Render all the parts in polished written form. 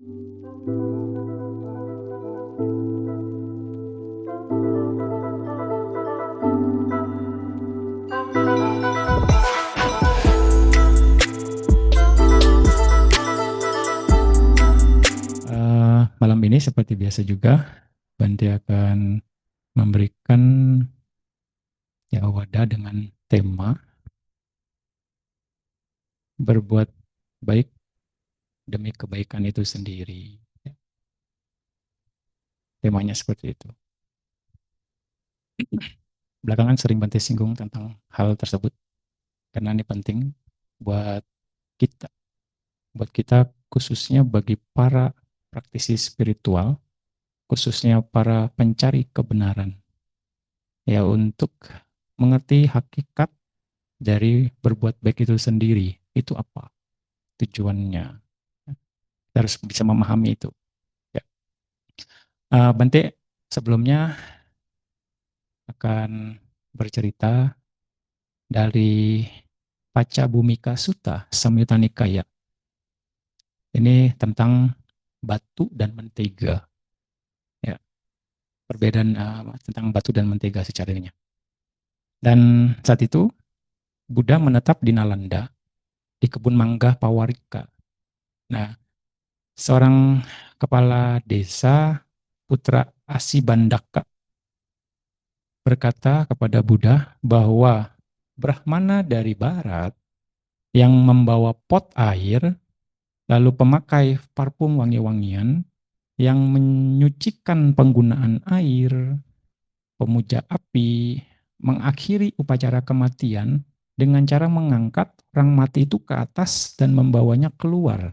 Malam ini seperti biasa juga, Bante akan memberikan wadah dengan tema berbuat baik demi kebaikan itu sendiri. Temanya seperti itu. Belakangan sering Bante singgung tentang hal tersebut karena ini penting buat kita, khususnya bagi para praktisi spiritual, khususnya para pencari kebenaran, ya, untuk mengerti hakikat dari berbuat baik itu sendiri. Itu apa tujuannya? Kita harus bisa memahami itu. Ya. Bante sebelumnya akan bercerita dari Paca Bhumika Sutta Samyutta Nikaya. Ini tentang batu dan mentega. Ya, perbedaan tentang batu dan mentega secara ilmiah. Dan saat itu Buddha menetap di Nalanda, di kebun mangga Pawarika. Nah, seorang kepala desa, putra Asibandaka, berkata kepada Buddha bahwa Brahmana dari barat yang membawa pot air, lalu pemakai parfum wangi-wangian, yang menyucikan penggunaan air, pemuja api, mengakhiri upacara kematian dengan cara mengangkat orang mati itu ke atas dan membawanya keluar,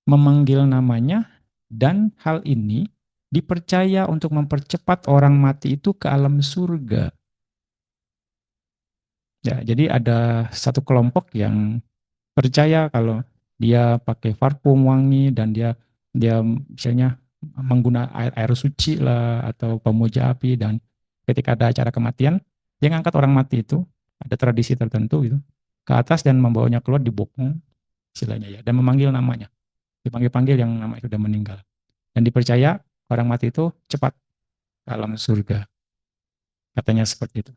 memanggil namanya, dan hal ini dipercaya untuk mempercepat orang mati itu ke alam surga. Ya, jadi ada satu kelompok yang percaya kalau dia pakai parfum wangi dan dia dia misalnya menggunakan air suci lah atau pemuja api, dan ketika ada acara kematian dia ngangkat orang mati itu, ada tradisi tertentu gitu, ke atas dan membawanya keluar, dibopong istilahnya ya, dan memanggil namanya, dipanggil-panggil yang nama itu sudah meninggal, dan dipercaya orang mati itu cepat ke alam surga, katanya seperti itu.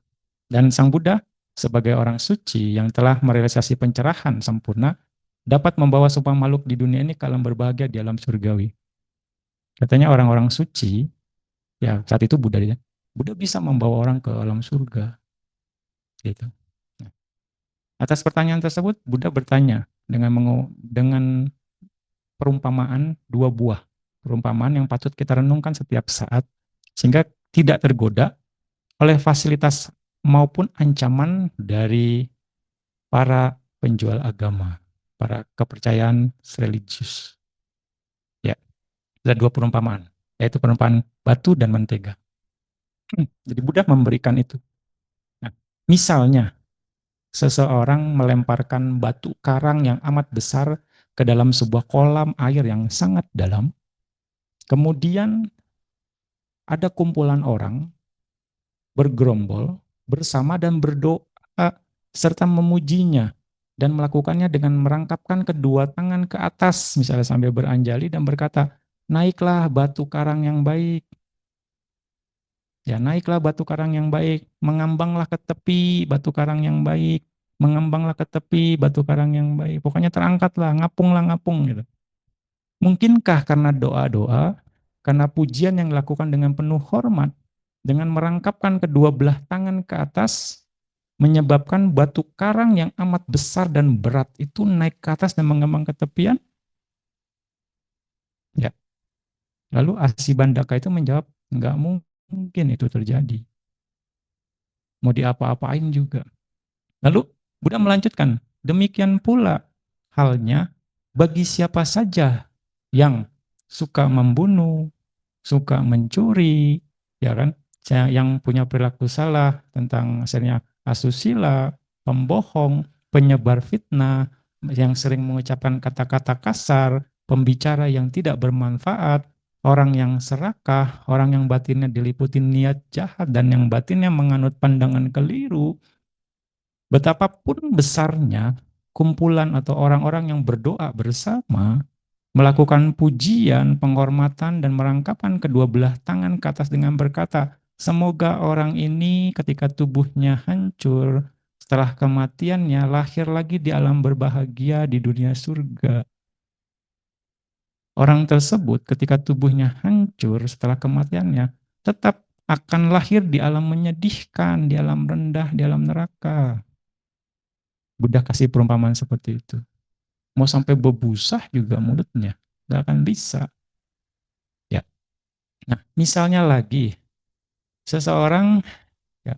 Dan Sang Buddha sebagai orang suci yang telah merealisasi pencerahan sempurna dapat membawa semua makhluk di dunia ini ke alam berbahagia di alam surgawi. Katanya orang-orang suci, ya saat itu Buddha ya, Buddha bisa membawa orang ke alam surga. Gitu. Nah, atas pertanyaan tersebut, Buddha bertanya dengan perumpamaan dua buah. Perumpamaan yang patut kita renungkan setiap saat, sehingga tidak tergoda oleh fasilitas maupun ancaman dari para penjual agama, para kepercayaan religius. Ya, ada dua perumpamaan, yaitu perumpamaan batu dan mentega. Jadi Buddha memberikan itu. Nah, misalnya seseorang melemparkan batu karang yang amat besar ke dalam sebuah kolam air yang sangat dalam, kemudian ada kumpulan orang bergerombol bersama dan berdoa serta memujinya, dan melakukannya dengan merangkapkan kedua tangan ke atas misalnya sambil beranjali dan berkata, naiklah batu karang yang baik. Ya, naiklah batu karang yang baik, mengambanglah ke tepi batu karang yang baik, mengambanglah ke tepi batu karang yang baik. Pokoknya terangkatlah, ngapunglah ngapung gitu. Mungkinkah karena doa-doa, karena pujian yang dilakukan dengan penuh hormat, dengan merangkapkan kedua belah tangan ke atas, menyebabkan batu karang yang amat besar dan berat itu naik ke atas dan mengembang ke tepian? Ya. Lalu Asibandaka itu menjawab, enggak mungkin itu terjadi. Mau diapa-apain juga. Lalu Buddha melanjutkan, demikian pula halnya bagi siapa saja yang suka membunuh, suka mencuri, ya kan, yang punya perilaku salah tentang misalnya asusila, pembohong, penyebar fitnah, yang sering mengucapkan kata-kata kasar, pembicara yang tidak bermanfaat, orang yang serakah, orang yang batinnya diliputi niat jahat dan yang batinnya menganut pandangan keliru, betapapun besarnya kumpulan atau orang-orang yang berdoa bersama, melakukan pujian, penghormatan, dan merangkapkan kedua belah tangan ke atas dengan berkata, semoga orang ini ketika tubuhnya hancur, setelah kematiannya lahir lagi di alam berbahagia di dunia surga. Orang tersebut ketika tubuhnya hancur setelah kematiannya, tetap akan lahir di alam menyedihkan, di alam rendah, di alam neraka. Buddha kasih perumpamaan seperti itu. Mau sampai bebusah juga mulutnya, nggak akan bisa. Ya. Nah, misalnya lagi, seseorang ya,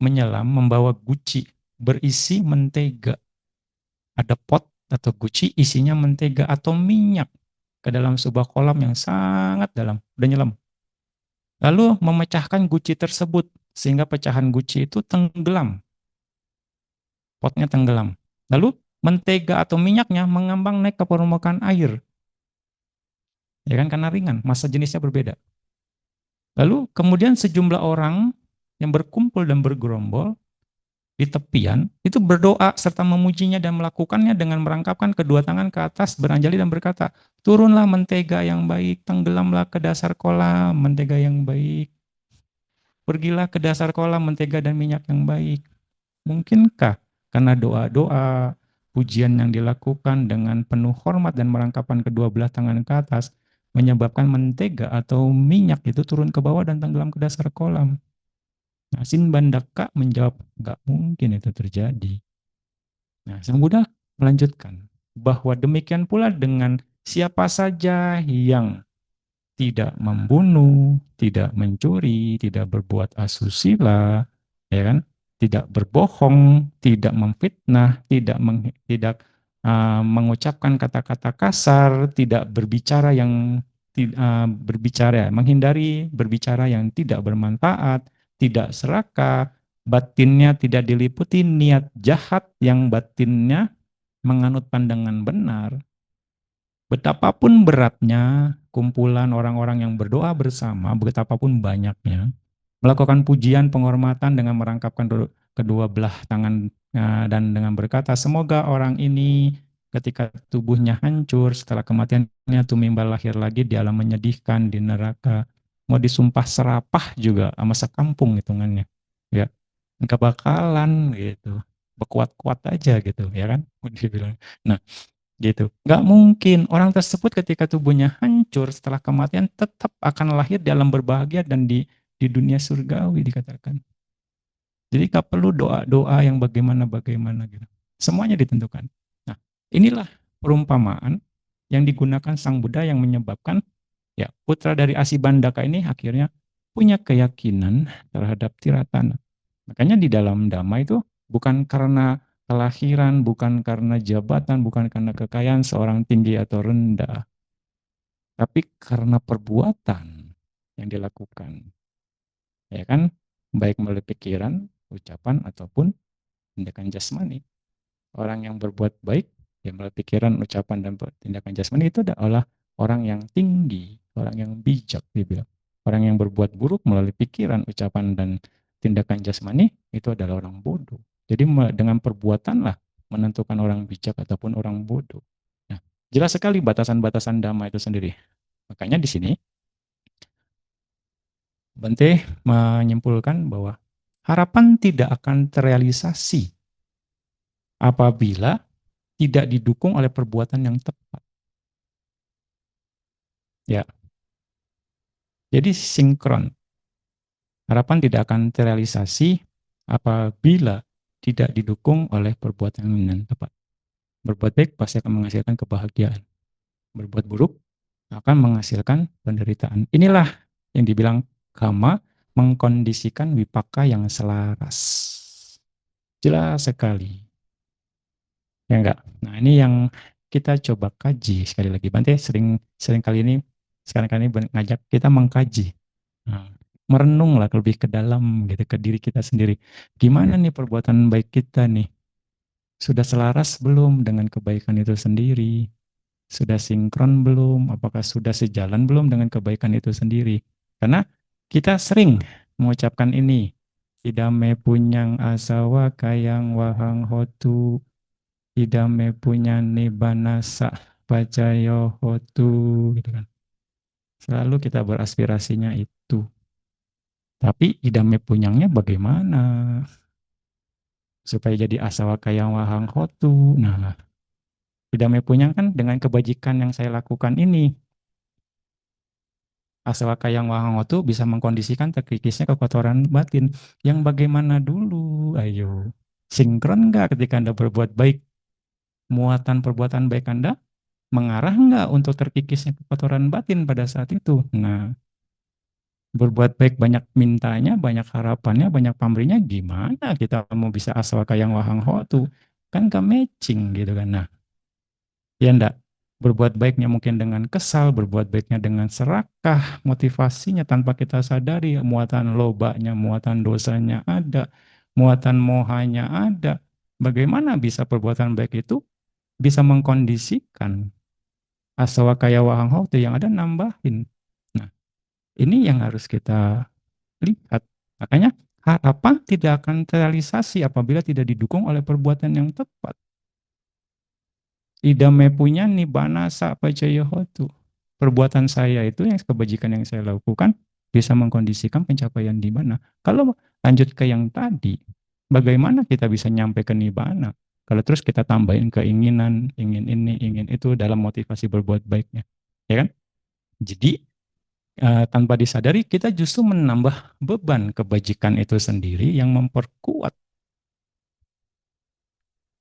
menyelam membawa guci berisi mentega. Ada pot atau guci isinya mentega atau minyak ke dalam sebuah kolam yang sangat dalam. Udah nyelam. Lalu memecahkan guci tersebut sehingga pecahan guci itu tenggelam, potnya tenggelam. Lalu mentega atau minyaknya mengambang naik ke permukaan air, ya kan karena ringan, massa jenisnya berbeda. Lalu kemudian sejumlah orang yang berkumpul dan bergerombol di tepian itu berdoa serta memujinya dan melakukannya dengan merangkapkan kedua tangan ke atas beranjali dan berkata, turunlah mentega yang baik, tenggelamlah ke dasar kolam mentega yang baik, pergilah ke dasar kolam mentega dan minyak yang baik. Mungkinkah karena doa-doa, pujian yang dilakukan dengan penuh hormat dan merangkapkan kedua belah tangan ke atas, menyebabkan mentega atau minyak itu turun ke bawah dan tenggelam ke dasar kolam? Nah, Sinbandaka menjawab, nggak mungkin itu terjadi. Nah, Sang Buddha melanjutkan, bahwa demikian pula dengan siapa saja yang tidak membunuh, tidak mencuri, tidak berbuat asusila, ya kan? Tidak berbohong, tidak memfitnah, tidak mengucapkan kata-kata kasar, tidak berbicara yang berbicara, menghindari berbicara yang tidak bermanfaat, tidak serakah, batinnya tidak diliputi niat jahat yang batinnya menganut pandangan benar. Betapapun beratnya kumpulan orang-orang yang berdoa bersama, betapapun banyaknya, melakukan pujian penghormatan dengan merangkapkan kedua belah tangan dan dengan berkata, semoga orang ini ketika tubuhnya hancur setelah kematiannya tumimbal lahir lagi di alam menyedihkan di neraka. Mau disumpah serapah juga sama sekampung hitungannya. Ya, nggak bakalan gitu. Berkuat-kuat aja gitu, ya kan? Dia bilang. Nah, gitu. Nggak mungkin orang tersebut ketika tubuhnya hancur setelah kematian tetap akan lahir di alam berbahagia dan di dunia surgawi dikatakan. Jadi nggak perlu doa-doa yang bagaimana-bagaimana gitu. Semuanya ditentukan. Nah, inilah perumpamaan yang digunakan Sang Buddha yang menyebabkan ya putra dari Asibandaka ini akhirnya punya keyakinan terhadap Tiratana. Makanya di dalam Dhamma itu bukan karena kelahiran, bukan karena jabatan, bukan karena kekayaan seorang tinggi atau rendah, tapi karena perbuatan yang dilakukan. Ya kan? Baik melalui pikiran, ucapan, ataupun tindakan jasmani. Orang yang berbuat baik, yang melalui pikiran, ucapan, dan tindakan jasmani itu adalah orang yang tinggi, orang yang bijak, dibilang. Orang yang berbuat buruk melalui pikiran, ucapan, dan tindakan jasmani itu adalah orang bodoh. Jadi dengan perbuatanlah menentukan orang bijak ataupun orang bodoh. Nah, jelas sekali batasan-batasan dhamma itu sendiri. Makanya di sini Bante menyimpulkan bahwa harapan tidak akan terrealisasi apabila tidak didukung oleh perbuatan yang tepat. Ya, jadi sinkron. Harapan tidak akan terrealisasi apabila tidak didukung oleh perbuatan yang tepat. Berbuat baik pasti akan menghasilkan kebahagiaan. Berbuat buruk akan menghasilkan penderitaan. Inilah yang dibilang kama mengkondisikan wipaka yang selaras. Jelas sekali. Ya enggak? Nah, ini yang kita coba kaji sekali lagi. Bante sering kali ini sekarang kali ini ngajak kita mengkaji. Nah, merenunglah lebih ke dalam gitu ke diri kita sendiri. Gimana nih perbuatan baik kita nih? Sudah selaras belum dengan kebaikan itu sendiri? Sudah sinkron belum? Apakah sudah sejalan belum dengan kebaikan itu sendiri? Karena kita sering mengucapkan ini. Idame punyang asawa kayang wahang hotu idame punya nibanasa pacaya hotu gitu kan. Selalu kita beraspirasinya itu. Tapi idame punyangnya bagaimana supaya jadi asawa kayang wahang hotu. Nah, idame punyang kan dengan kebajikan yang saya lakukan ini, asawa kayang wahang hotu bisa mengkondisikan terkikisnya kekotoran batin. Yang bagaimana dulu? Ayo, sinkron nggak ketika Anda berbuat baik? Muatan perbuatan baik Anda mengarah nggak untuk terkikisnya kekotoran batin pada saat itu? Nah, berbuat baik banyak mintanya, banyak harapannya, banyak pamrihnya, gimana kita mau bisa asal kayang wahang ho tuh? Kan gak matching gitu kan. Nah, ya enggak. Berbuat baiknya mungkin dengan kesal, berbuat baiknya dengan serakah, motivasinya tanpa kita sadari, muatan lobanya, muatan dosanya ada, muatan mohanya ada. Bagaimana bisa perbuatan baik itu bisa mengkondisikan asawa kaya wahang ho tuh yang ada nambahin. Nah, ini yang harus kita lihat. Makanya harapan tidak akan terrealisasi apabila tidak didukung oleh perbuatan yang tepat. Idame punya nibbana sa pacaya hotu. Perbuatan saya itu yang kebajikan yang saya lakukan bisa mengkondisikan pencapaian nibbana. Kalau lanjut ke yang tadi, bagaimana kita bisa nyampe ke nibbana? Kalau terus kita tambahin keinginan, ingin ini, ingin itu dalam motivasi berbuat baiknya. Ya kan? Jadi tanpa disadari kita justru menambah beban kebajikan itu sendiri yang memperkuat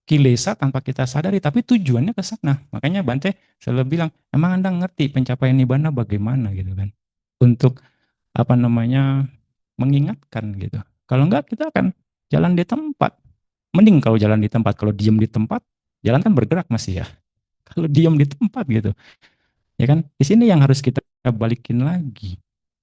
kilesa tanpa kita sadari, tapi tujuannya ke sana. Makanya Bante selalu bilang, emang Anda ngerti pencapaian nibbana bagaimana gitu kan? Untuk apa namanya mengingatkan gitu. Kalau enggak kita akan jalan di tempat. Mending kalau jalan di tempat, kalau diem di tempat, jalan kan bergerak masih ya. Kalau diem di tempat gitu, ya kan? Di sini yang harus kita balikin lagi.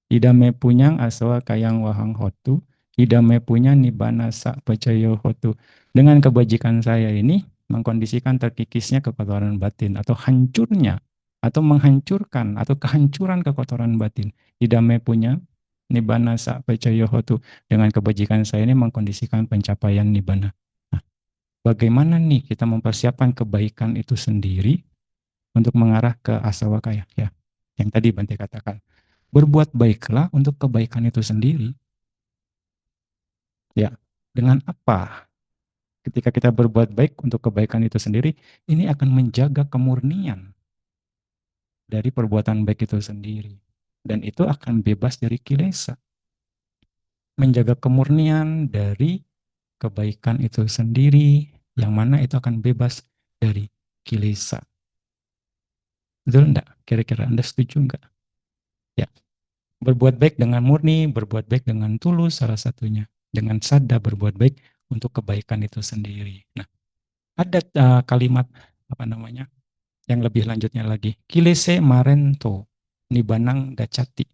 Idame punyang aswa kayang wahang hotu, idame punya nibbana sa pacaya hotu. Dengan kebajikan saya ini mengkondisikan terkikisnya kekotoran batin atau hancurnya atau menghancurkan atau kehancuran kekotoran batin. Idame punya nibbana sa pacaya hotu. Dengan kebajikan saya ini mengkondisikan pencapaian nibbana. Nah, bagaimana nih kita mempersiapkan kebaikan itu sendiri untuk mengarah ke asawa kaya ya. Yang tadi Bante katakan berbuat baiklah untuk kebaikan itu sendiri. Ya, dengan apa? Ketika kita berbuat baik untuk kebaikan itu sendiri, ini akan menjaga kemurnian dari perbuatan baik itu sendiri. Dan itu akan bebas dari kilesa. Menjaga kemurnian dari kebaikan itu sendiri, yang mana itu akan bebas dari kilesa. Betul enggak? Kira-kira Anda setuju enggak? Ya, berbuat baik dengan murni, berbuat baik dengan tulus salah satunya. Dengan sadar berbuat baik untuk kebaikan itu sendiri. Nah, ada kalimat apa namanya yang lebih lanjutnya lagi. Kilese marento nibanang gacati.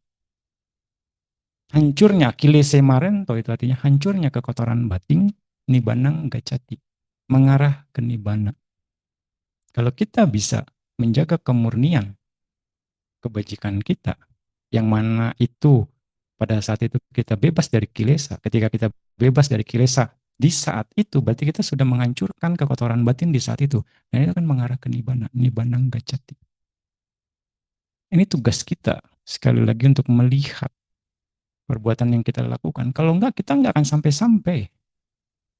Hancurnya kilese marento itu artinya hancurnya kekotoran batin nibanang gacati. Mengarah ke nibana. Kalau kita bisa menjaga kemurnian kebajikan kita, yang mana itu pada saat itu kita bebas dari kilesa. Ketika kita bebas dari kilesa di saat itu, berarti kita sudah menghancurkan kekotoran batin di saat itu. Dan itu akan mengarah ke nibana, nibanang gacati. Ini tugas kita sekali lagi untuk melihat perbuatan yang kita lakukan. Kalau enggak, kita enggak akan sampai-sampai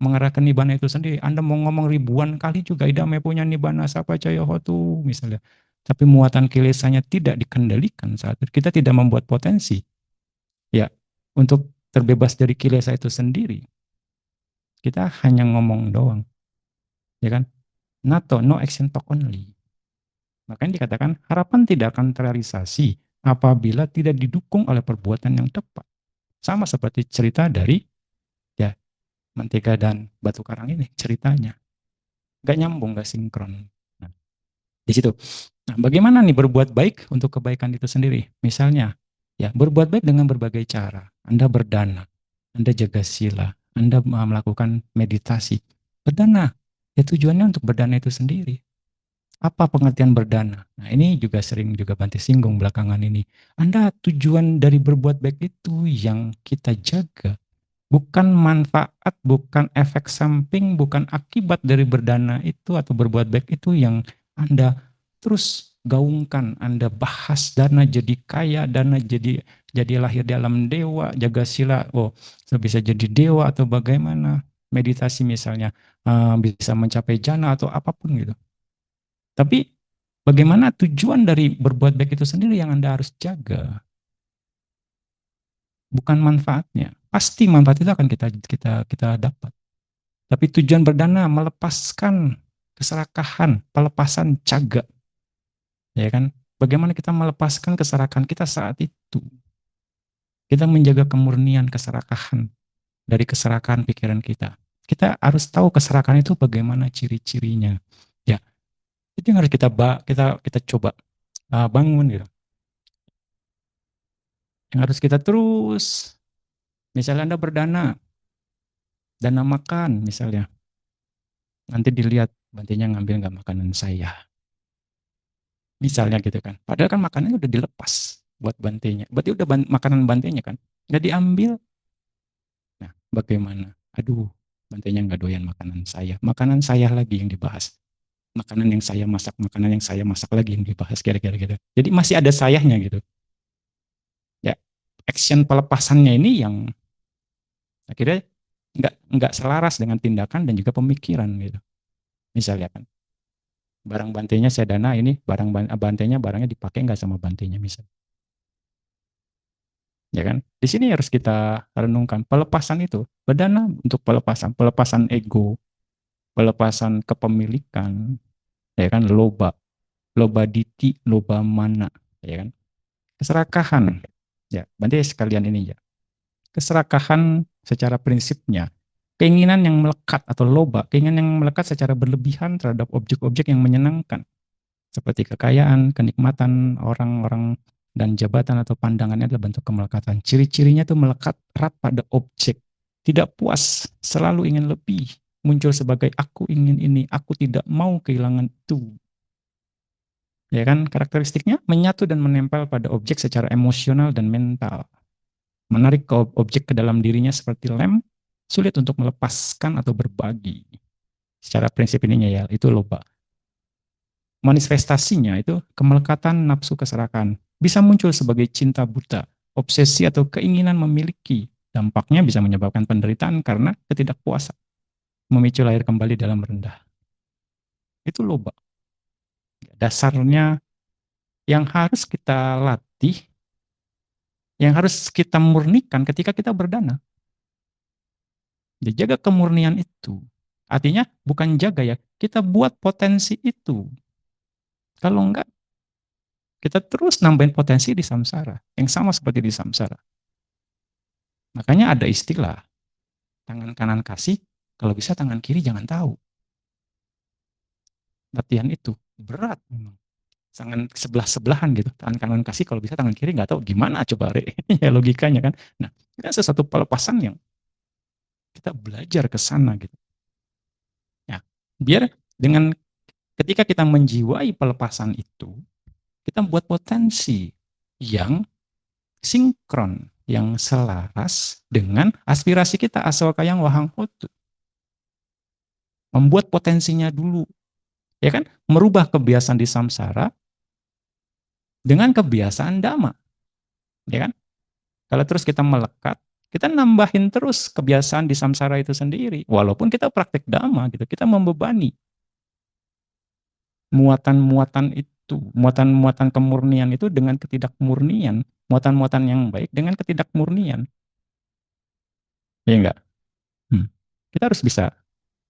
mengarah ke nibana itu sendiri. Anda mau ngomong ribuan kali juga idame punya nibana sapa caya hotu misalnya. Tapi muatan kilesanya tidak dikendalikan saat itu. Kita tidak membuat potensi ya untuk terbebas dari kilesa itu sendiri. Kita hanya ngomong doang, ya kan? Nato, no action talk only. Makanya dikatakan harapan tidak akan terrealisasi apabila tidak didukung oleh perbuatan yang tepat. Sama seperti cerita dari ya mentega dan batu karang ini ceritanya. Gak nyambung, gak sinkron. Nah, di situ. Nah, bagaimana nih berbuat baik untuk kebaikan itu sendiri? Misalnya, ya berbuat baik dengan berbagai cara. Anda berdana, Anda jaga sila, Anda melakukan meditasi. Berdana, ya tujuannya untuk berdana itu sendiri. Apa pengertian berdana? Nah, ini juga sering juga Bante singgung belakangan ini. Anda tujuan dari berbuat baik itu yang kita jaga. Bukan manfaat, bukan efek samping, bukan akibat dari berdana itu atau berbuat baik itu yang Anda terus gaungkan, Anda bahas dana jadi kaya, dana jadi lahir dalam dewa, jaga sila, oh bisa jadi dewa atau bagaimana, meditasi misalnya bisa mencapai jana atau apapun gitu. Tapi bagaimana tujuan dari berbuat baik itu sendiri yang Anda harus jaga, bukan manfaatnya. Pasti manfaat itu akan kita dapat. Tapi tujuan berdana melepaskan keserakahan, pelepasan caga, ya kan? Bagaimana kita melepaskan keserakahan kita saat itu? Kita menjaga kemurnian keserakahan dari keserakahan pikiran kita. Kita harus tahu keserakahan itu bagaimana ciri-cirinya. Ya, itu yang harus kita coba bangun gitu. Yang harus kita terus, misalnya Anda berdana, dana makan misalnya, nanti dilihat bantinya ngambil nggak makanan saya. Misalnya gitu kan. Padahal kan makanannya udah dilepas buat bantenya. Berarti udah makanan bantenya kan. Nggak diambil. Nah, bagaimana? Aduh, bantenya nggak doyan makanan saya. Makanan saya lagi yang dibahas. Makanan yang saya masak, makanan yang saya masak lagi yang dibahas kira-kira gitu. Jadi masih ada sayahnya gitu. Ya, action pelepasannya ini yang akhirnya nggak selaras dengan tindakan dan juga pemikiran gitu. Misalnya kan, barang bantenya saya dana ini, bantenya barangnya dipakai nggak sama bantenya misalnya. Ya kan? Di sini harus kita renungkan pelepasan itu berdana untuk pelepasan ego, pelepasan kepemilikan, ya kan? Loba diti, loba mana, ya kan? Keserakahan, ya. Berarti sekalian ini ya. Keserakahan secara prinsipnya keinginan yang melekat atau loba, keinginan yang melekat secara berlebihan terhadap objek-objek yang menyenangkan seperti kekayaan, kenikmatan orang-orang dan jabatan atau pandangannya adalah bentuk kemelekatan. Ciri-cirinya itu melekat erat pada objek. Tidak puas, selalu ingin lebih. Muncul sebagai aku ingin ini, aku tidak mau kehilangan itu. Ya kan, karakteristiknya menyatu dan menempel pada objek secara emosional dan mental. Menarik ke objek ke dalam dirinya seperti lem, sulit untuk melepaskan atau berbagi. Secara prinsip ininya ya, itu loba. Manifestasinya itu kemelekatan nafsu keserakahan. Bisa muncul sebagai cinta buta, obsesi atau keinginan memiliki. Dampaknya bisa menyebabkan penderitaan karena ketidakpuasan, memicu lahir kembali dalam rendah. Itu loba. Dasarnya yang harus kita latih, yang harus kita murnikan ketika kita berdana. Jaga kemurnian itu. Artinya bukan jaga ya, kita buat potensi itu. Kalau enggak, kita terus nambahin potensi di samsara, yang sama seperti di samsara. Makanya ada istilah, tangan kanan kasih, kalau bisa tangan kiri jangan tahu. Latihan itu berat memang. Tangan sebelah-sebelahan gitu, tangan kanan kasih, kalau bisa tangan kiri nggak tahu gimana coba ya logikanya kan. Nah, itu sesuatu pelepasan yang kita belajar ke sana gitu. Ya, biar dengan ketika kita menjiwai pelepasan itu, kita membuat potensi yang sinkron, yang selaras dengan aspirasi kita asal kayang wahang hotu. Membuat potensinya dulu, ya kan? Merubah kebiasaan di samsara dengan kebiasaan dhamma, ya kan? Kalau terus kita melekat, kita nambahin terus kebiasaan di samsara itu sendiri. Walaupun kita praktek dhamma gitu, kita membebani muatan-muatan itu, muatan-muatan kemurnian itu dengan ketidakmurnian, muatan-muatan yang baik dengan ketidakmurnian. Ya enggak? Kita harus bisa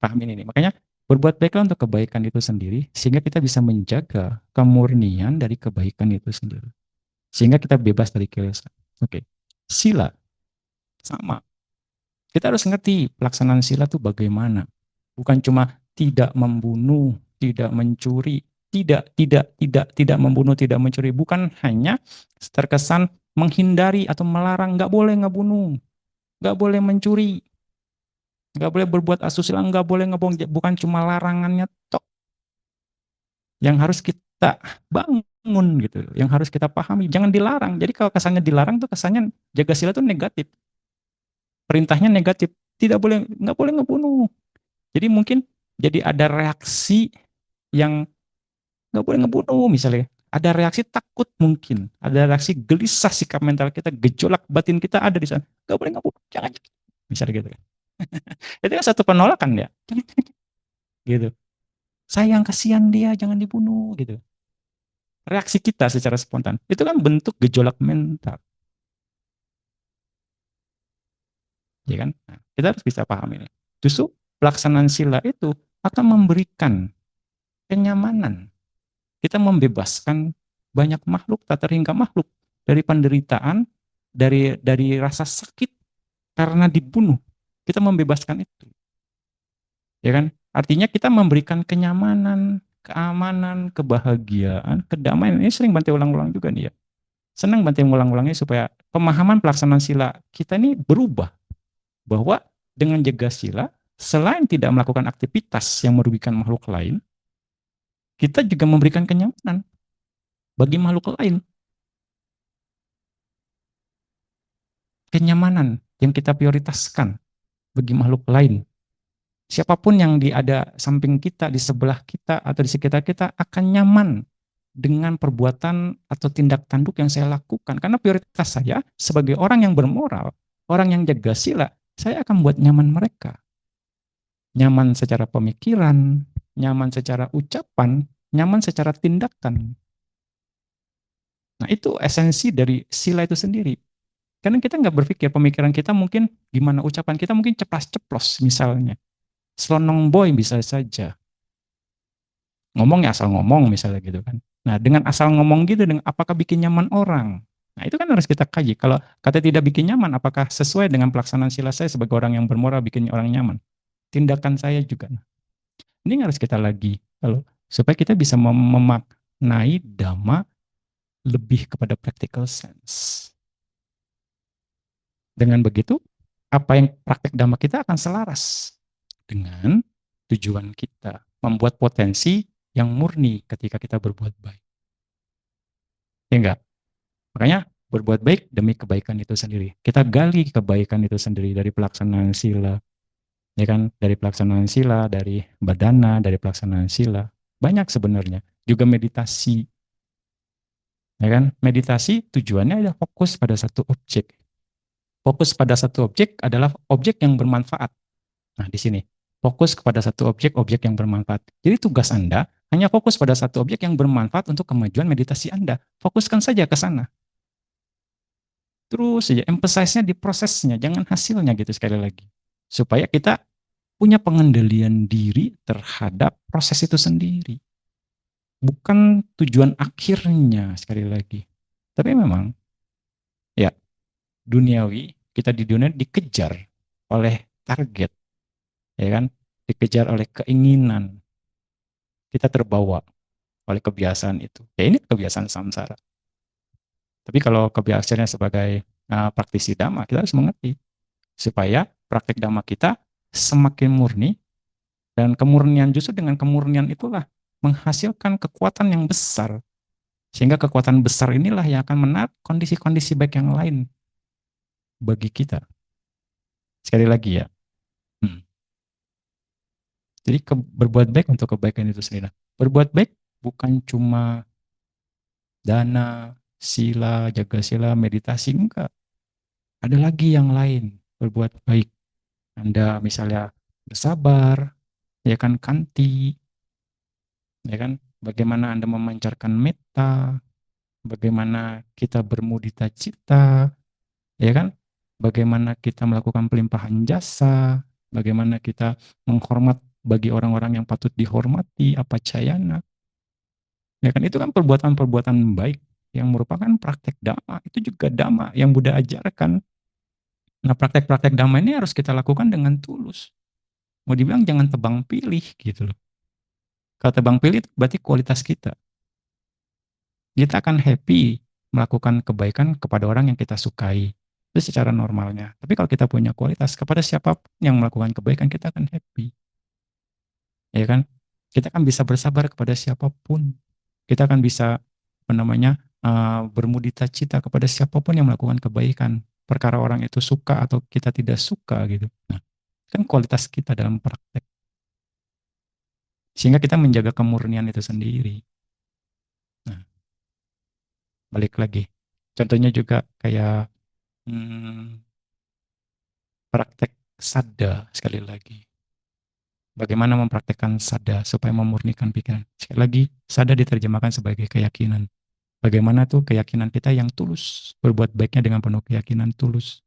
pahamin ini. Makanya berbuat baiklah untuk kebaikan itu sendiri, sehingga kita bisa menjaga kemurnian dari kebaikan itu sendiri. Sehingga kita bebas dari kilesa. Oke. Sila, sama. Kita harus ngerti pelaksanaan sila itu bagaimana. Bukan cuma tidak membunuh, tidak mencuri, tidak membunuh, tidak mencuri. Bukan hanya terkesan menghindari atau melarang, nggak boleh ngebunuh, nggak boleh mencuri, nggak boleh berbuat asusila, nggak boleh ngebohong. Bukan cuma larangannya tok yang harus kita bangun gitu, yang harus kita pahami. Jangan dilarang. Jadi kalau kesannya dilarang tuh kesannya jaga sila tuh negatif. Perintahnya negatif. Tidak boleh, nggak boleh ngebunuh. Jadi mungkin jadi ada reaksi yang nggak boleh ngebunuh misalnya. Ada reaksi takut mungkin, ada reaksi gelisah sikap mental kita, gejolak batin kita ada di sana. Nggak boleh ngebunuh, jangan. Misalnya gitu kan. Itu kan satu penolakan ya. Jangan, gitu. Sayang kasihan dia, jangan dibunuh gitu. Reaksi kita secara spontan. Itu kan bentuk gejolak mental, ya kan? Nah, kita harus bisa paham ini. Justru pelaksanaan sila itu akan memberikan kenyamanan. Kita membebaskan banyak makhluk, tak terhingga makhluk dari penderitaan, dari rasa sakit karena dibunuh. Kita membebaskan itu, ya kan? Artinya kita memberikan kenyamanan, keamanan, kebahagiaan, kedamaian. Ini sering Bante ulang-ulang juga nih ya. Senang Bante ulang-ulangnya supaya pemahaman pelaksanaan sila kita ini berubah. Bahwa dengan jaga sila, selain tidak melakukan aktivitas yang merugikan makhluk lain, kita juga memberikan kenyamanan bagi makhluk lain. Kenyamanan yang kita prioritaskan bagi makhluk lain. Siapapun yang ada samping kita, di sebelah kita, atau di sekitar kita akan nyaman dengan perbuatan atau tindak tanduk yang saya lakukan. Karena prioritas saya sebagai orang yang bermoral, orang yang jaga sila, saya akan buat nyaman mereka. Nyaman secara pemikiran, nyaman secara ucapan, nyaman secara tindakan. Nah itu esensi dari sila itu sendiri. Karena kita nggak berpikir pemikiran kita mungkin gimana, ucapan kita mungkin ceplas-ceplos misalnya. Selonong boy bisa saja. Ngomong ya asal ngomong misalnya gitu kan. Nah dengan asal ngomong gitu, dengan apakah bikin nyaman orang? Nah itu kan harus kita kaji. Kalau kata tidak bikin nyaman, apakah sesuai dengan pelaksanaan sila saya sebagai orang yang bermoral bikin orang nyaman? Tindakan saya juga. Ini harus kita lagi. Kalau supaya kita bisa memaknai dhamma lebih kepada practical sense. Dengan begitu, apa yang praktek dhamma kita akan selaras dengan tujuan kita. Membuat potensi yang murni ketika kita berbuat baik. Ya enggak? Makanya berbuat baik demi kebaikan itu sendiri. Kita gali kebaikan itu sendiri dari pelaksanaan sila. Ya kan? Dari pelaksanaan sila, dari badana, dari pelaksanaan sila. Banyak sebenarnya. Juga meditasi. Ya kan? Meditasi tujuannya adalah fokus pada satu objek. Fokus pada satu objek adalah objek yang bermanfaat. Nah, di sini fokus kepada satu objek yang bermanfaat. Jadi tugas Anda hanya fokus pada satu objek yang bermanfaat untuk kemajuan meditasi Anda. Fokuskan saja ke sana. Terus saja emphasize-nya di prosesnya, jangan hasilnya gitu sekali lagi. Supaya kita punya pengendalian diri terhadap proses itu sendiri. Bukan tujuan akhirnya sekali lagi. Tapi memang ya duniawi, kita di dunia dikejar oleh target, ya kan? Dikejar oleh keinginan. Kita terbawa oleh kebiasaan itu. Ya ini kebiasaan samsara. Tapi kalau kebiasaannya sebagai praktisi dhamma, kita harus mengerti supaya praktek dhamma kita semakin murni, dan kemurnian, justru dengan kemurnian itulah menghasilkan kekuatan yang besar. Sehingga kekuatan besar inilah yang akan menarik kondisi-kondisi baik yang lain bagi kita. Sekali lagi ya. Jadi berbuat baik untuk kebaikan itu sendiri. Berbuat baik bukan cuma dana, sila, jaga sila, meditasi, enggak. Ada lagi yang lain, berbuat baik. Anda misalnya bersabar, ya kan, kanti, ya kan, bagaimana Anda memancarkan metta, bagaimana kita bermudita cita, ya kan, bagaimana kita melakukan pelimpahan jasa, bagaimana kita menghormat bagi orang-orang yang patut dihormati, apa cayana. Ya kan, itu kan perbuatan-perbuatan baik yang merupakan praktek dhamma. Itu juga dhamma yang Buddha ajarkan. Nah, praktek-praktek dhamma ini harus kita lakukan dengan tulus. Mau dibilang jangan tebang pilih gitu loh. Kalau tebang pilih itu berarti kualitas kita. Kita akan happy melakukan kebaikan kepada orang yang kita sukai. Itu secara normalnya. Tapi kalau kita punya kualitas, kepada siapapun yang melakukan kebaikan, kita akan happy. Ya kan? Kita akan bisa bersabar kepada siapapun. Kita akan bisa bermudita cita kepada siapapun yang melakukan kebaikan. Perkara orang itu suka atau kita tidak suka gitu. Nah, kan kualitas kita dalam praktek. Sehingga kita menjaga kemurnian itu sendiri. balik lagi. Contohnya juga kayak hmm, praktek sada sekali lagi. Bagaimana mempraktekkan sada supaya memurnikan pikiran? Sekali lagi, sada diterjemahkan sebagai keyakinan. Bagaimana tuh keyakinan kita yang tulus, berbuat baiknya dengan penuh keyakinan tulus.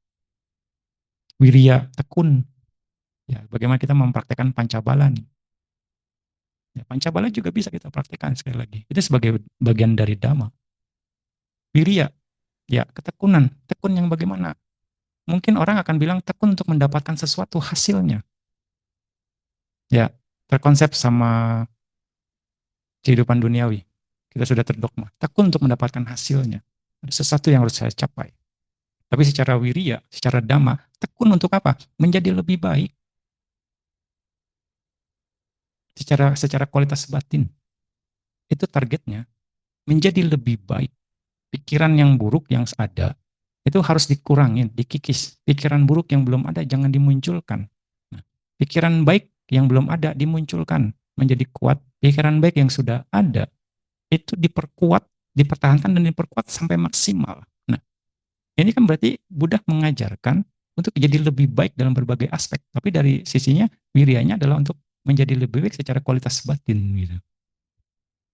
Wirya, tekun. Ya, bagaimana kita mempraktekkan pancabala nih. Ya, pancabala juga bisa kita praktekkan sekali lagi. Itu sebagai bagian dari dhamma. Wirya, ya ketekunan. Tekun yang bagaimana? Mungkin orang akan bilang tekun untuk mendapatkan sesuatu hasilnya. Ya, terkonsep sama kehidupan duniawi. Kita sudah terdogma. Tekun untuk mendapatkan hasilnya. Ada sesuatu yang harus saya capai. Tapi secara wirya, secara dhamma, tekun untuk apa? Menjadi lebih baik. Secara kualitas batin. Itu targetnya. Menjadi lebih baik. Pikiran yang buruk yang ada, itu harus dikurangin, dikikis. Pikiran buruk yang belum ada, jangan dimunculkan. Nah, pikiran baik yang belum ada, dimunculkan. Menjadi kuat. Pikiran baik yang sudah ada, itu diperkuat, dipertahankan dan diperkuat sampai maksimal. Nah, ini kan berarti Buddha mengajarkan untuk jadi lebih baik dalam berbagai aspek. Tapi dari sisinya, wirianya adalah untuk menjadi lebih baik secara kualitas batin. Gitu.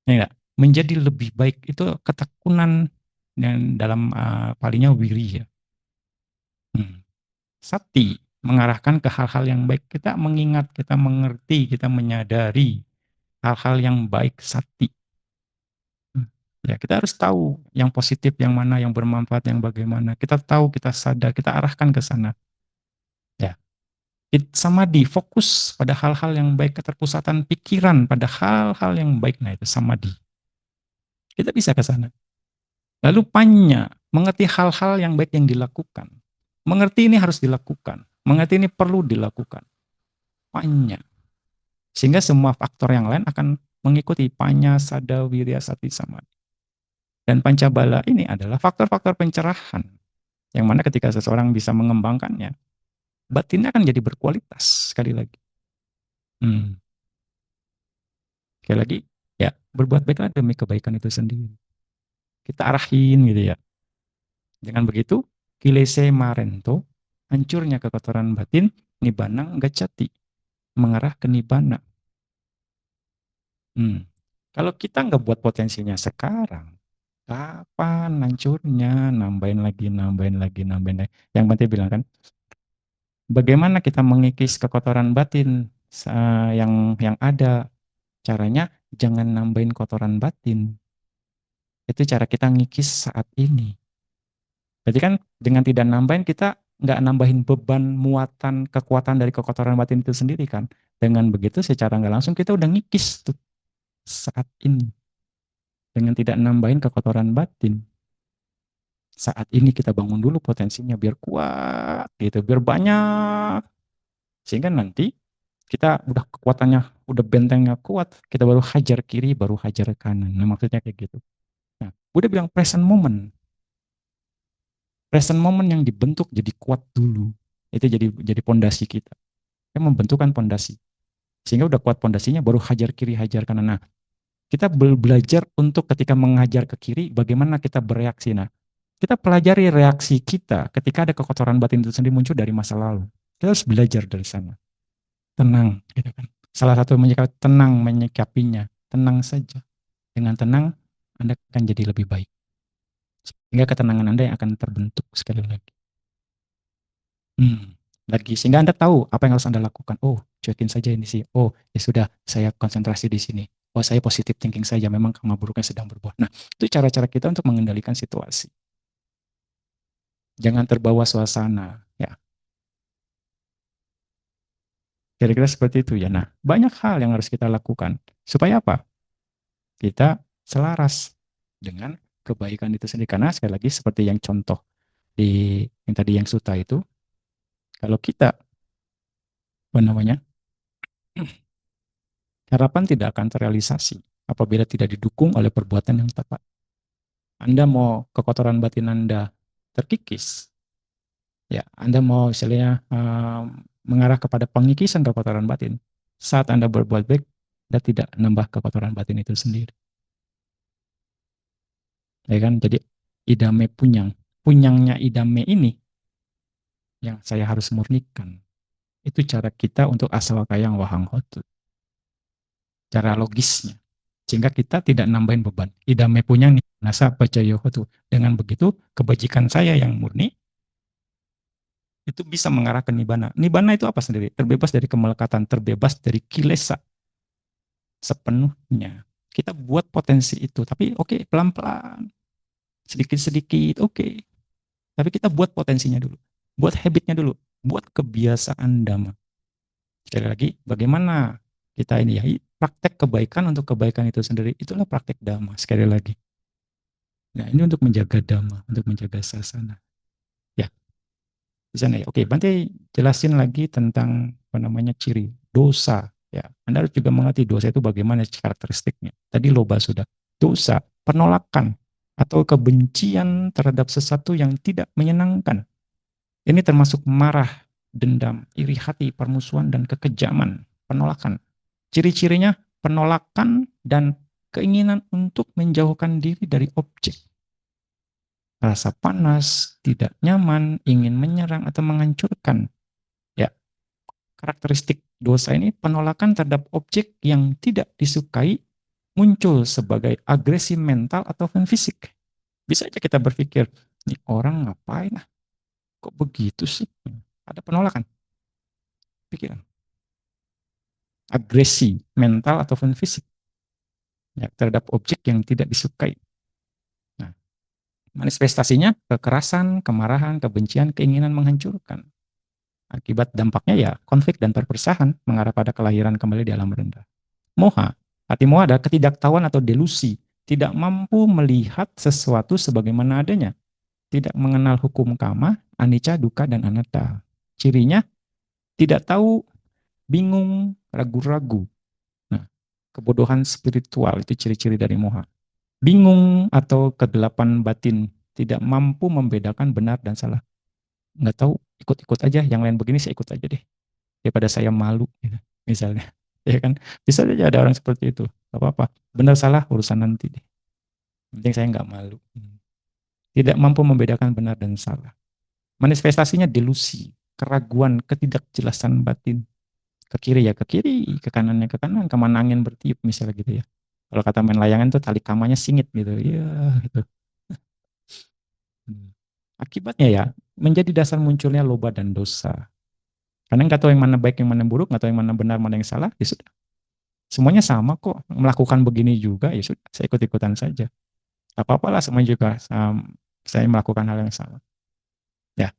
Ya, enggak? Menjadi lebih baik itu ketekunan dan dalam palingnya wiri ya. Hmm. Sati mengarahkan ke hal-hal yang baik. Kita mengingat, kita mengerti, kita menyadari hal-hal yang baik sati. Hmm. Ya, kita harus tahu yang positif, yang mana, yang bermanfaat, yang bagaimana. Kita tahu, kita sadar, kita arahkan ke sana. Ya, samadhi, fokus pada hal-hal yang baik, keterpusatan pikiran pada hal-hal yang baik. Nah, itu samadhi. Kita bisa ke sana. Lalu panya, mengerti hal-hal yang baik yang dilakukan. Mengerti ini harus dilakukan. Mengerti ini perlu dilakukan. Panya. Sehingga semua faktor yang lain akan mengikuti panya, sada, wirya, sati, samadhi. Dan pancabala ini adalah faktor-faktor pencerahan. Yang mana ketika seseorang bisa mengembangkannya, batinnya akan jadi berkualitas sekali lagi. Hmm. Sekali lagi, ya berbuat baiklah demi kebaikan itu sendiri. Kita arahin gitu ya. Dengan begitu, kilese marento, hancurnya kekotoran batin, nibbana gacati, mengarah ke nibbana. Kalau kita nggak buat potensinya sekarang, kapan hancurnya? Nambahin lagi, nambahin lagi, nambahin lagi. Yang penting bilang kan, bagaimana kita mengikis kekotoran batin yang ada? Caranya jangan nambahin kotoran batin. Itu cara kita ngikis saat ini. Berarti kan dengan tidak nambahin kita nggak nambahin beban muatan kekuatan dari kekotoran batin itu sendiri kan. Dengan begitu secara nggak langsung kita udah ngikis tuh saat ini. Dengan tidak nambahin kekotoran batin. Saat ini kita bangun dulu potensinya biar kuat gitu, biar banyak. Sehingga nanti kita udah kekuatannya, udah bentengnya kuat, kita baru hajar kiri, baru hajar kanan. Nah maksudnya kayak gitu. Nah, udah bilang present moment. Present moment yang dibentuk jadi kuat dulu. Itu jadi pondasi kita. Kita membentukkan pondasi. Sehingga udah kuat pondasinya baru hajar kiri, hajar kanan. Nah, kita belajar untuk ketika menghajar ke kiri bagaimana kita bereaksi. Nah, kita pelajari reaksi kita ketika ada kekotoran batin itu sendiri muncul dari masa lalu. Kita harus belajar dari sana. Tenang, gitu kan. Salah satu tenang menyikapinya. Tenang saja. Dengan tenang, Anda akan jadi lebih baik. Sehingga ketenangan Anda yang akan terbentuk sekali lagi. Lagi sehingga Anda tahu apa yang harus Anda lakukan. Oh, cuekin saja ini sih. Oh, ya sudah, saya konsentrasi di sini. Oh, saya positive thinking saja. Memang karma buruknya sedang berbuah. Nah, itu cara-cara kita untuk mengendalikan situasi. Jangan terbawa suasana. Ya, kira-kira seperti itu ya. Nah, banyak hal yang harus kita lakukan. Supaya apa? Kita selaras dengan kebaikan itu sendiri. Karena sekali lagi seperti yang contoh di yang tadi yang suta itu, kalau kita apa namanya harapan tidak akan terrealisasi apabila tidak didukung oleh perbuatan yang tepat. Anda mau kekotoran batin Anda terkikis, ya Anda mau istilahnya mengarah kepada pengikisan kekotoran batin. Saat Anda berbuat baik, Anda tidak nambah kekotoran batin itu sendiri. Ya kan? Jadi idame punyang. Punyangnya idame ini yang saya harus murnikan. Itu cara kita untuk asawakayang wahang hotu. Cara logisnya. Sehingga kita tidak nambahin beban. Idame punyang nih, nasa pacayo hotu. Dengan begitu, kebajikan saya yang murni, itu bisa mengarah ke nibbana. Nibbana itu apa sendiri? Terbebas dari kemelekatan, terbebas dari kilesa sepenuhnya. Kita buat potensi itu, tapi oke, pelan-pelan, sedikit-sedikit, oke. Tapi kita buat potensinya dulu, buat habitnya dulu, buat kebiasaan dhamma. Sekali lagi, bagaimana kita ini ya, praktek kebaikan untuk kebaikan itu sendiri, itulah praktek dhamma, sekali lagi. Nah, ini untuk menjaga dhamma, untuk menjaga sasana. Ya, di sana ya. Oke, nanti jelasin lagi tentang apa namanya ciri dosa. Ya, Anda harus juga mengerti dosa itu bagaimana karakteristiknya. Tadi loba sudah. Dosa, penolakan atau kebencian terhadap sesuatu yang tidak menyenangkan. Ini termasuk marah, dendam, iri hati, permusuhan dan kekejaman, penolakan. Ciri-cirinya penolakan dan keinginan untuk menjauhkan diri dari objek. Rasa panas, tidak nyaman, ingin menyerang atau menghancurkan. Ya, karakteristik dosa ini penolakan terhadap objek yang tidak disukai muncul sebagai agresi mental atau fisik. Bisa aja kita berpikir, ini orang ngapain lah, kok begitu sih? Ada penolakan, pikiran. Agresi mental atau fisik ya, terhadap objek yang tidak disukai. Nah, manifestasinya kekerasan, kemarahan, kebencian, keinginan menghancurkan. Akibat dampaknya ya konflik dan perpecahan mengarah pada kelahiran kembali di alam rendah. Moha, arti moha adalah ketidaktahuan atau delusi, tidak mampu melihat sesuatu sebagaimana adanya, tidak mengenal hukum kama, anicca, dukkha, dan anatta. Cirinya tidak tahu, bingung, ragu-ragu. Nah, kebodohan spiritual itu ciri-ciri dari moha. Bingung atau kegelapan batin, tidak mampu membedakan benar dan salah. Nggak tahu, ikut-ikut aja, yang lain begini saya ikut aja deh. Daripada saya malu, gitu, misalnya. Ya kan? Bisa aja ada orang seperti itu. Gak apa-apa. Benar salah urusan nanti deh. Yang penting saya nggak malu. Tidak mampu membedakan benar dan salah. Manifestasinya delusi, keraguan, ketidakjelasan batin. Ke kiri ya ke kiri, ke kanannya ke kanan, kemana angin bertiup misalnya gitu ya. Kalau kata main layangan tuh tali kamanya singit gitu. Iya gitu. Akibatnya ya menjadi dasar munculnya loba dan dosa. Karena nggak tahu yang mana baik, yang mana buruk, nggak tahu yang mana benar, mana yang salah, ya sudah. Semuanya sama kok, melakukan begini juga, ya sudah, saya ikut-ikutan saja. Apa-apalah semuanya juga saya melakukan hal yang sama. Ya,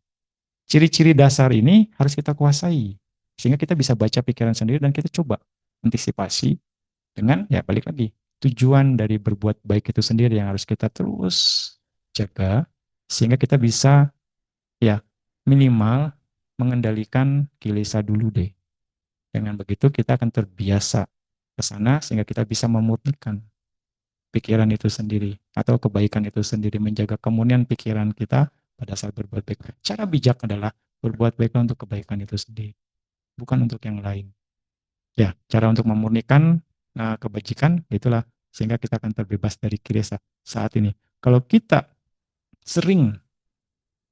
ciri-ciri dasar ini harus kita kuasai. Sehingga kita bisa baca pikiran sendiri dan kita coba antisipasi dengan, ya balik lagi, tujuan dari berbuat baik itu sendiri yang harus kita terus jaga, sehingga kita bisa ya minimal mengendalikan kilesa dulu deh. Dengan begitu kita akan terbiasa ke sana sehingga kita bisa memurnikan pikiran itu sendiri atau kebaikan itu sendiri, menjaga kemurnian pikiran kita pada saat berbuat baik. Cara bijak adalah berbuat baik untuk kebaikan itu sendiri, bukan untuk yang lain. Ya, cara untuk memurnikan kebajikan itulah sehingga kita akan terbebas dari kilesa saat ini. Kalau kita sering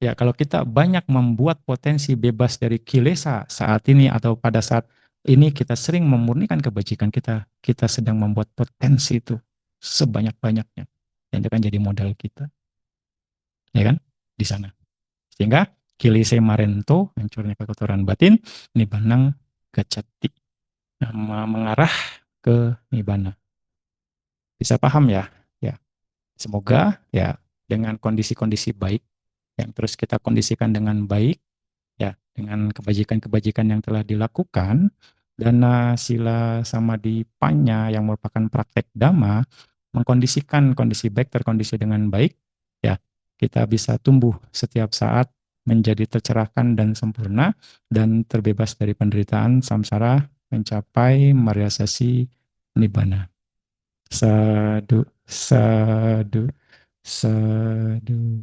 Ya, kalau kita banyak membuat potensi bebas dari kilesa saat ini atau pada saat ini kita sering memurnikan kebajikan kita, kita sedang membuat potensi itu sebanyak-banyaknya. Dan itu akan jadi modal kita, ya kan? Di sana. Sehingga kilese marento, hancurnya kekotoran batin, nibbana gacati, mengarah ke nibbana. Bisa paham ya? Ya, semoga ya dengan kondisi-kondisi baik yang terus kita kondisikan dengan baik ya dengan kebajikan-kebajikan yang telah dilakukan dan sila samadhi panya yang merupakan praktek dhamma mengkondisikan kondisi baik terkondisi dengan baik ya kita bisa tumbuh setiap saat menjadi tercerahkan dan sempurna dan terbebas dari penderitaan samsara mencapai mariasasi nibbana. Sadu, sadu, sadu.